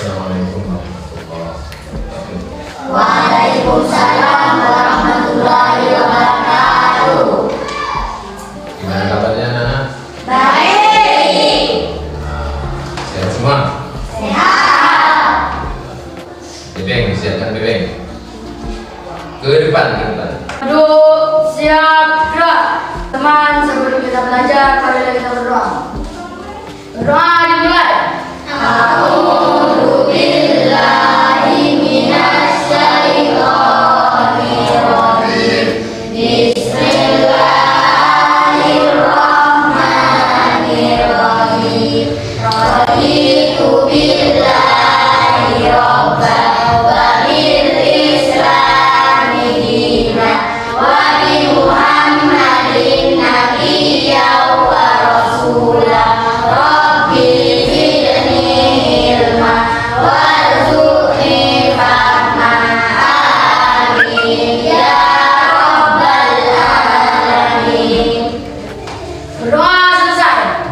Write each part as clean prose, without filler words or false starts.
Assalamualaikum warahmatullahi wabarakatuh. Waalaikumsalam warahmatullahi wabarakatuh. Gimana kabarnya, Nana? Baik. Sehat semua? Sehat. Bebeng, disiapkan bebeng. Ke depan. Aduh, siap, gerak. Teman, sebelum kita belajar, marilah kita berdoa. Berdoa dimulai. A'udzu billahi minasy syaithanir rajim. Bismillahirrahmanirrahim. Raditu billahi rabban wa bil islami dinan wa bi Muhammadin nabiyyan wa rasulan. Rabbi zidni ilma warzuqni fahma. Amin ya rabbal alamin. Berdoa selesai.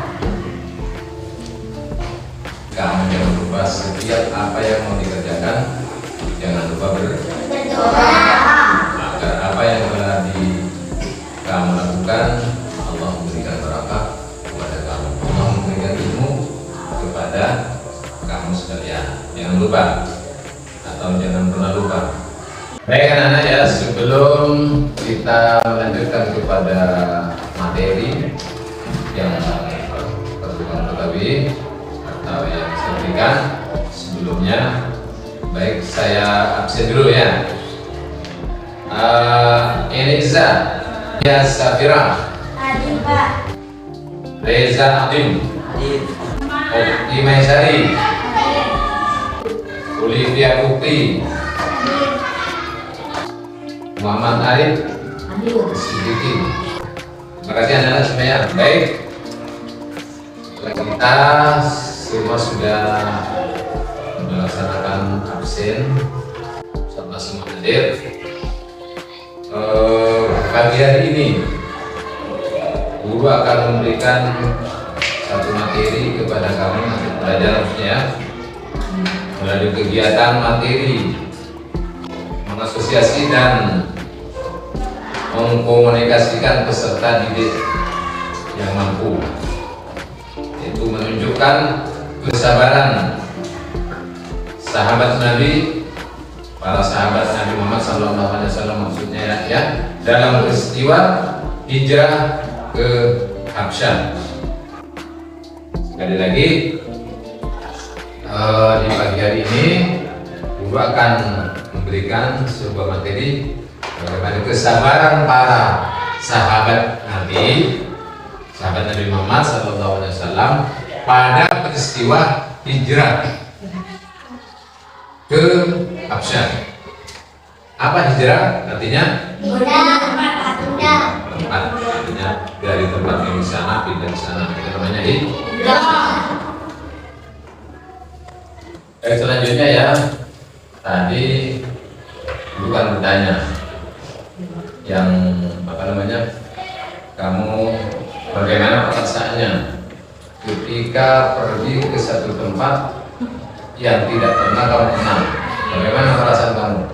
Kamu jangan lupa setiap apa yang mau dikerjakan, jangan lupa Berdoa. agar apa yang telah kamu lakukan, Allah memberikan barakah kepada kamu. Allah memberikan ilmu kepada kamu sekalian. Jangan lupa atau jangan pernah lupa. Baik anak-anak ya, sebelum kita melanjutkan kepada materi yang perlu kamu ketahui atau yang saya berikan sebelumnya, baik saya absen dulu ya. Eniza, ya Safira, Hadir Pak. Reza Adim, Okti Maisari, Olivia Bukti, Muhammad Arif, Siddiqi. Terima kasih anak-anak semuanya. Baik, kita semua sudah melaksanakan absen, sama semua hadir. Pagi hari ini guru akan memberikan satu materi kepada kamu untuk belajar maksudnya melalui kegiatan materi mengasosiasi dan mengkomunikasikan peserta didik yang mampu, yaitu menunjukkan kesabaran sahabat Nabi, para sahabat Nabi Muhammad SAW maksudnya ya, dalam peristiwa hijrah ke Habsyah. Sekali lagi di pagi hari ini guru akan memberikan sebuah materi bagaimana kesabaran para sahabat Nabi Muhammad SAW pada peristiwa hijrah ke Habsyah. Apa hijrah? Artinya tempat, artinya dari tempat yang di sana pindah di sana, itu namanya hijrah. Selanjutnya ya, tadi bukan bertanya yang apa namanya, kamu bagaimana perasaannya ketika pergi ke satu tempat yang tidak pernah kamu kenal? Bagaimana perasaan kamu?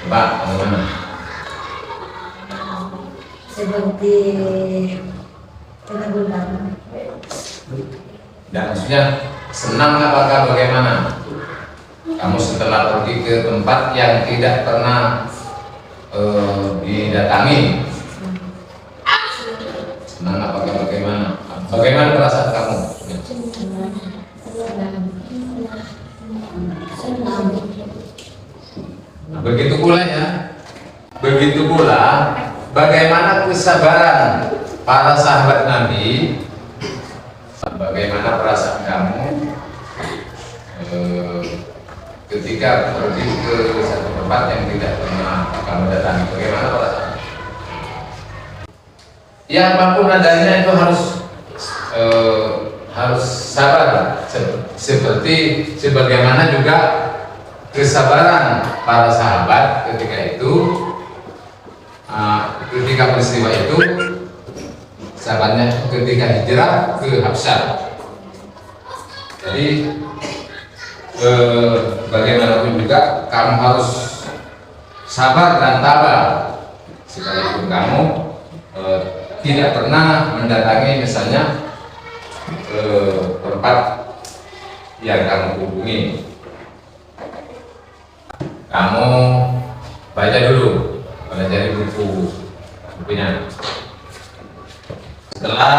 Mbak, bagaimana? Seperti penanggulangan. Dan maksudnya senang apakah bagaimana? Kamu setelah pergi ke tempat yang tidak pernah didatangi, senang apakah bagaimana? Bagaimana perasaan kamu? Nah, begitu pula ya, begitu pula bagaimana kesabaran para sahabat Nabi. Bagaimana perasaan kamu ketika pergi ke satu tempat yang tidak pernah kamu datangi? Bagaimana perasaan? Ya apapun adanya itu harus sabar, seperti sebagaimana juga kesabaran para sahabat ketika itu, ketika peristiwa itu, sahabatnya ketika hijrah ke Habsyah. Jadi bagaimanapun juga kamu harus sabar dan tabah, sekalipun kamu tidak pernah mendatangi misalnya tempat yang kamu hubungi. Kamu baca dulu, pelajari bukunya. Setelah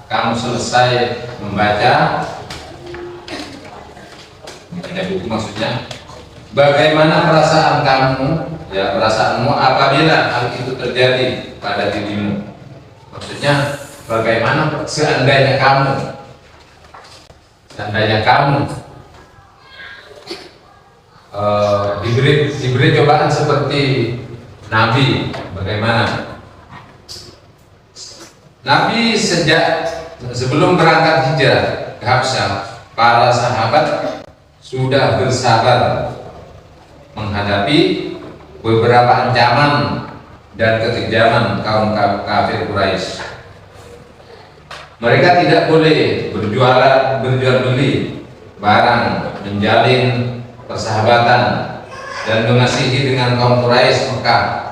kamu selesai membaca buku maksudnya, bagaimana perasaan kamu, ya perasaanmu apabila hal itu terjadi pada dirimu. Maksudnya bagaimana seandainya kamu diberi cobaan seperti Nabi, bagaimana? Nabi sejak sebelum berangkat hijrah ke Habsyah, para sahabat sudah bersabar menghadapi beberapa ancaman dan kekejaman kaum kafir Quraisy. Mereka tidak boleh berjual beli barang, menjalin persahabatan dan mengasihi dengan kaum Quraisy Mekah.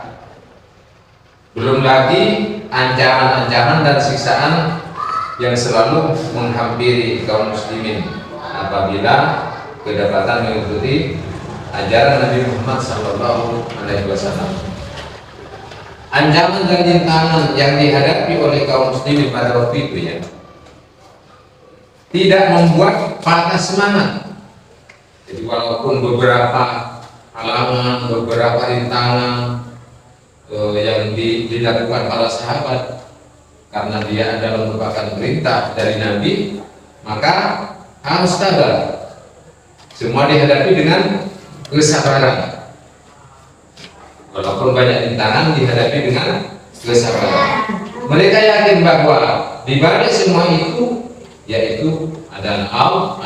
Belum lagi ancaman-ancaman dan siksaan yang selalu menghampiri kaum muslimin apabila kedapatan mengikuti ajaran Nabi Muhammad SAW. Ancaman dan rintangan yang dihadapi oleh kaum muslimin pada waktu itu ya tidak membuat patah semangat. Jadi walaupun beberapa halangan, beberapa rintangan yang dilakukan para sahabat karena dia adalah merupakan perintah dari Nabi, maka harus tabah. Semua dihadapi dengan kesabaran. Walaupun banyak rintangan dihadapi dengan kesabaran. Mereka yakin bahwa di balik semua itu yaitu ada Allah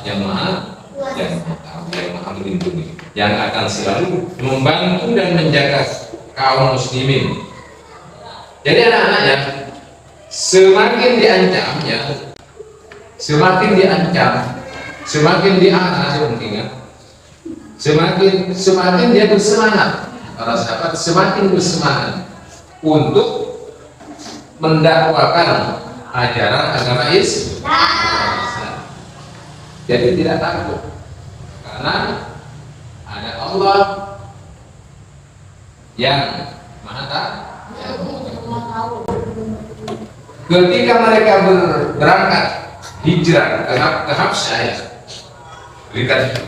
yang maha melindungi, yang akan selalu membantu dan menjaga kaum muslimin. Jadi anak-anaknya semakin diancam ya, semakin diarah mungkin semakin dia bersemangat. Para sahabat semakin bersemangat untuk mendakwakan ajaran agama Islam. Jadi tidak takut karena ada Allah yang maha tahu. Ketika mereka berangkat hijrah ke Habsyah ya,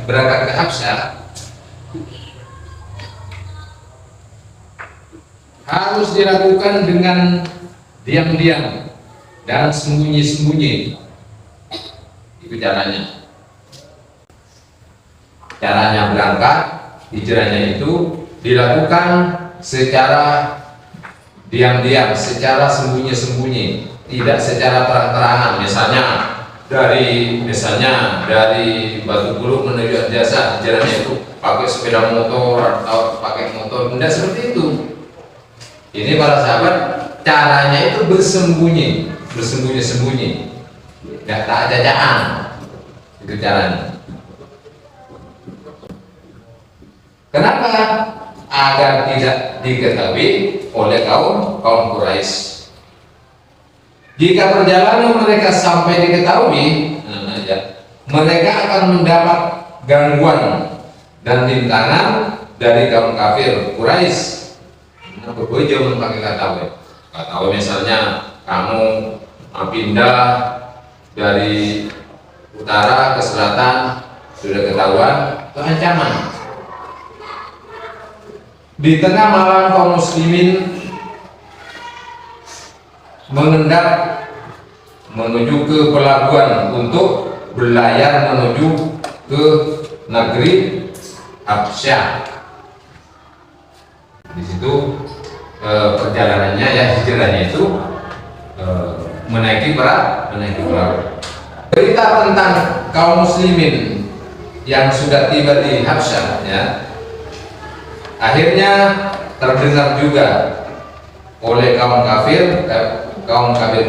berangkat ke Habsyah harus dilakukan dengan diam-diam dan sembunyi-sembunyi. Itu caranya. Caranya berangkat hijrahnya itu dilakukan secara diam-diam, secara sembunyi-sembunyi, tidak secara terang-terangan. Misalnya dari Batu Buluk menuju Jasa, hijrahnya itu pakai sepeda motor atau pakai motor, tidak seperti itu. Ini para sahabat caranya itu bersembunyi, tidak tak-jajaan. Itu caranya. Kenapa? Agar tidak diketahui oleh kaum Quraisy. Jika perjalanan mereka sampai diketahui, mereka akan mendapat gangguan dan rintangan dari kaum kafir Quraisy. Berbojo jangan pakai kata misalnya kamu pindah dari utara ke selatan, sudah ketahuan, itu ancaman. Di tengah malam kaum muslimin mengendap menuju ke pelabuhan untuk berlayar menuju ke negeri Habsyah. Di situ perjalanannya ya, hijrahnya itu menaiki perahu. Berita tentang kaum muslimin yang sudah tiba di Habsyah ya, akhirnya terdengar juga oleh kaum kafir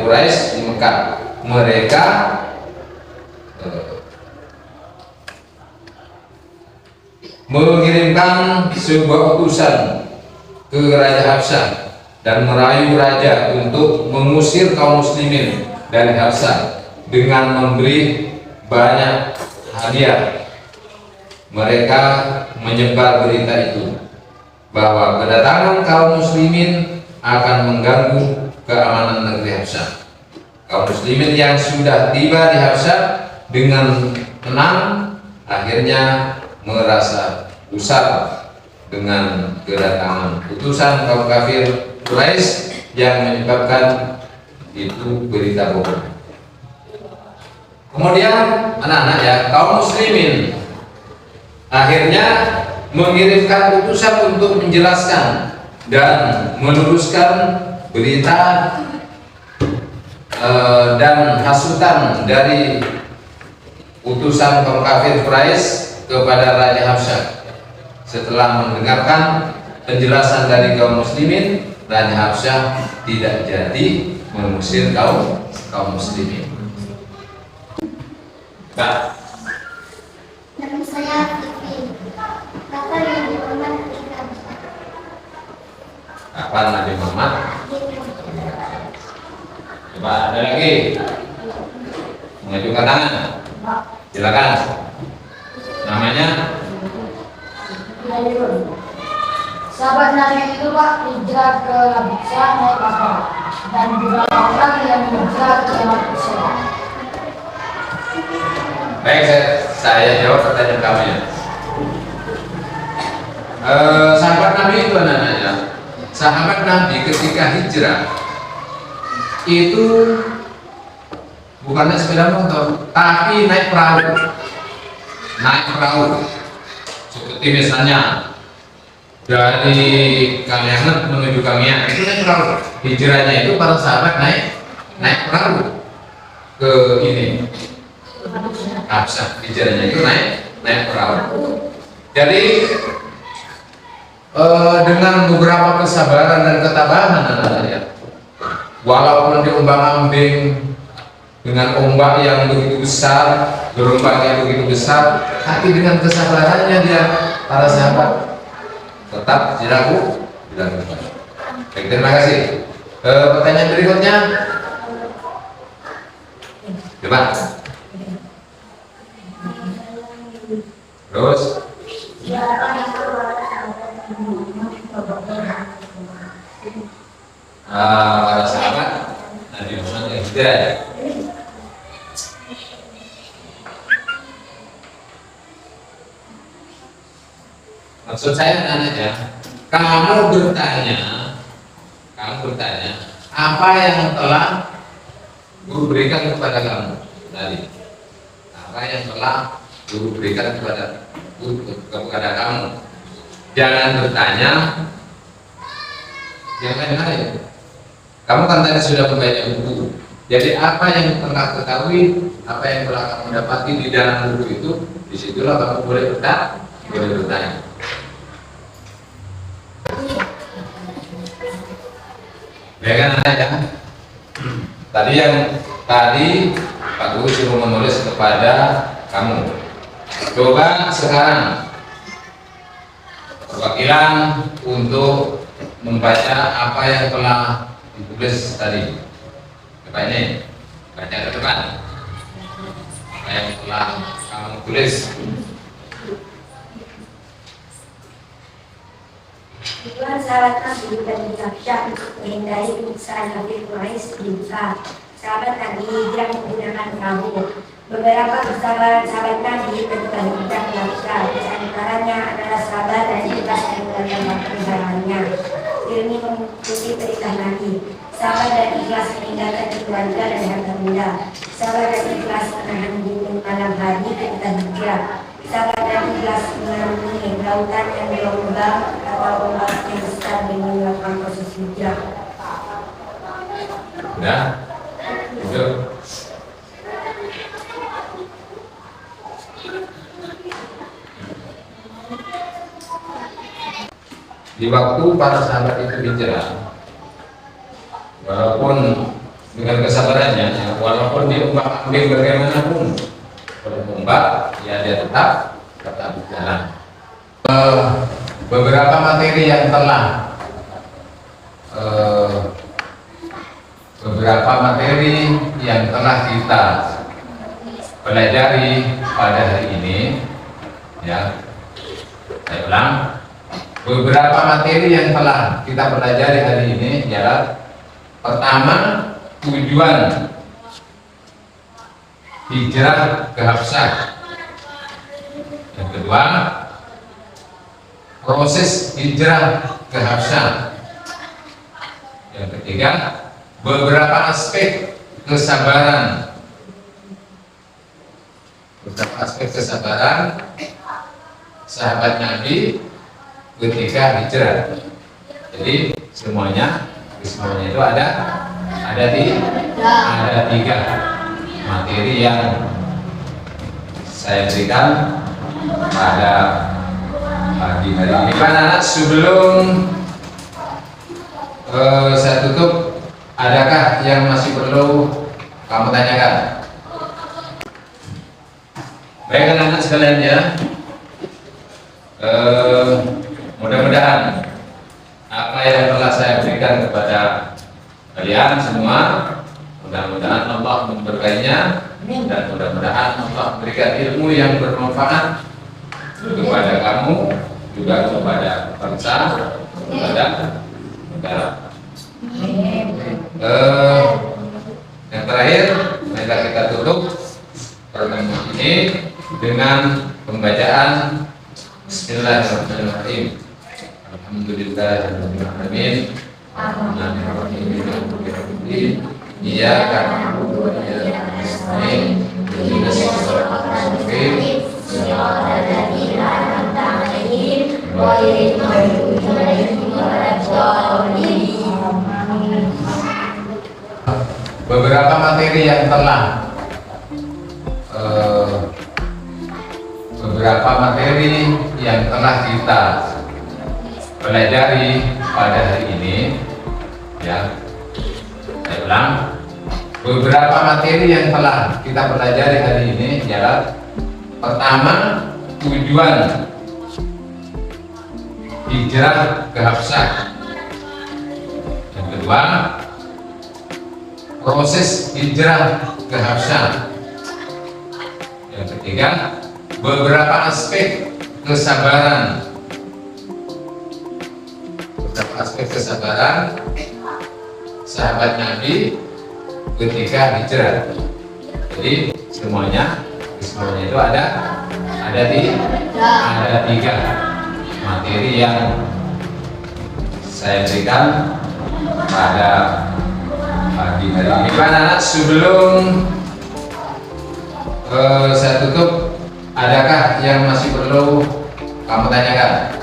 Quraisy di Mekah. mereka mengirimkan sebuah utusan ke Raja Habsyah dan merayu raja untuk mengusir kaum muslimin dari Habsyah dengan memberi banyak hadiah. Mereka menyebar berita itu bahwa kedatangan kaum muslimin akan mengganggu keamanan negeri Habsyah. Kaum muslimin yang sudah tiba di Habsyah dengan tenang akhirnya merasa gusar dengan kedatangan utusan kaum kafir Quraisy yang menyebabkan itu berita bohong. Kemudian anak-anak ya, kaum muslimin akhirnya mengirimkan utusan untuk menjelaskan dan meluruskan berita dan hasutan dari utusan kaum kafir Quraisy kepada Raja Habsyah. Setelah mendengarkan penjelasan dari kaum muslimin, Raja Habsyah tidak jadi mengusir kaum muslimin. Pak, Nama saya Vivi. Kapan Nabi Muhammad ketika kapan Nabi Muhammad? Coba ada lagi mengajukan tangan. Silakan. Namanya? Sahabat Nabi itu Pak hijrah ke Habsyah naik kapal dan juga orang yang hijrah ke Habsyah. Baik, saya jawab pertanyaan kamu ya. Sahabat Nabi itu anak-anaknya, sahabat Nabi ketika hijrah itu bukannya sepeda motor, tapi naik perahu. Seperti misalnya dari Kalianget menuju Kangian itu naik perahu. Hijrahnya itu para sahabat naik perahu ke ini Habsyah. Hijrahnya itu naik perahu. Jadi dengan beberapa kesabaran dan ketabahan anak-anak, walaupun diombang-ambing dengan ombak yang begitu besar, gelombang yang begitu besar, tapi dengan kesabarannya dia para sahabat tetap dilakukan. Baik, terima kasih. Pertanyaan berikutnya, coba. Terus, para sahabat Nabi Muhammad yang hijrah. Maksud saya anak-anaknya, kamu bertanya apa yang telah guru berikan kepada kamu tadi? Apa yang telah guru berikan kepada kamu? Jangan bertanya yang lain-lain. Kamu kan tadi sudah membaca buku. Jadi apa yang telah ketahui, apa yang telah kamu dapati di dalam buku itu, disitulah kamu boleh bertanya. Ya kan anak ya? Tadi Pak Guru suruh menulis kepada kamu. Coba sekarang perwakilan untuk membaca apa yang telah ditulis tadi. Coba ini baca ke depan apa yang telah kamu tulis. Tujuan sahabat Nabi bagi Habsyah untuk menghindari penyiksaan kafir Quraisy dibuka. Sahabat Nabi hijrah menggunakan perahu. Beberapa kesabaran sahabat Nabi ketika hijrah ke Habsyah, di antaranya adalah sabar dan ikhlas meninggalkan perjalanannya. Demi mengikuti perintah Nabi, sabar dan ikhlas meninggalkan keluarga dan harta benda. Sabar dan ikhlas menahan dingin malam hari ketika hijrah. Sabar dan ikhlas mengarungi lautan yang gelombang atau ombak yang besar dengan melakukan proses hijrah. Udah? Udah. Di waktu para sahabat itu hijrah, walaupun dengan kesabarannya, walaupun mau diombak-ambing bagaimanapun oleh ombak, ya dia tetap berjalan. Beberapa materi yang telah kita pelajari pada hari ini, ya, saya ulang, beberapa materi yang telah kita pelajari hari ini ialah: pertama, tujuan hijrah ke Habsyah; yang kedua, proses hijrah ke Habsyah; yang ketiga, beberapa aspek kesabaran sahabat Nabi ketika hijrah. Jadi semuanya itu ada tiga materi yang saya berikan pada pagi hari ini. Anak-anak, sebelum saya tutup, adakah yang masih perlu kamu tanyakan? Baik anak-anak sekalian, ya, mudah-mudahan apa yang telah saya berikan kepada kalian semua, mudah-mudahan Allah memberkainya, dan mudah-mudahan Allah memberikan ilmu yang bermanfaat kepada kamu, juga kepada bangsa, kepada negara. Yang terakhir, mari kita tutup pertemuan ini dengan pembacaan Bismillahirrahmanirrahim. Alhamdulillahirrahmanirrahim. Iyyaka na'budu wa iyyaka nasta'in. Ihdinas siratal mustaqim. Siratal ladzina an'amta 'alaihim ghairil maghdubi 'alaihim waladdallin. Beberapa materi yang telah kita pelajari pada hari ini, ya, saya ulang, beberapa materi yang telah kita pelajari hari ini ialah: pertama, tujuan hijrah ke Habsyah; yang kedua, proses hijrah ke Habsyah; yang ketiga, beberapa aspek kesabaran sahabat Nabi ketika hijrah. Jadi semuanya itu ada tiga materi yang saya berikan pada pagi hari ini. Anak-anak, sebelum saya tutup, adakah yang masih perlu kamu tanyakan?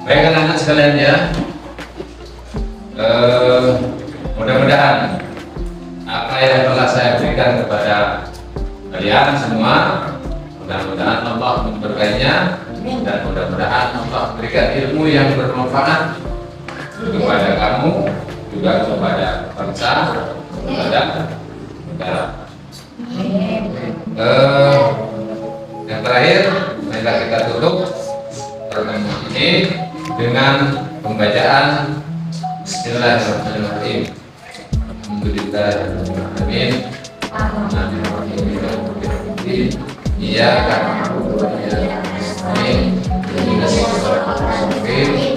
Baik anak-anak sekalian, ya, mudah-mudahan apa yang telah saya berikan kepada kalian semua, mudah-mudahan Allah memberkainya, dan mudah-mudahan Allah memberikan ilmu yang bermanfaat kepada kamu, juga kepada bangsa, kepada negara. Yang terakhir, mari kita tutup pertemuan ini dengan pembacaan Bismillahirrahmanirrahim. Alhamdulillahirrahmanirrahim. Iyyaka na'budu wa iyyaka nasta'in. Ihdinas siratal mustaqim.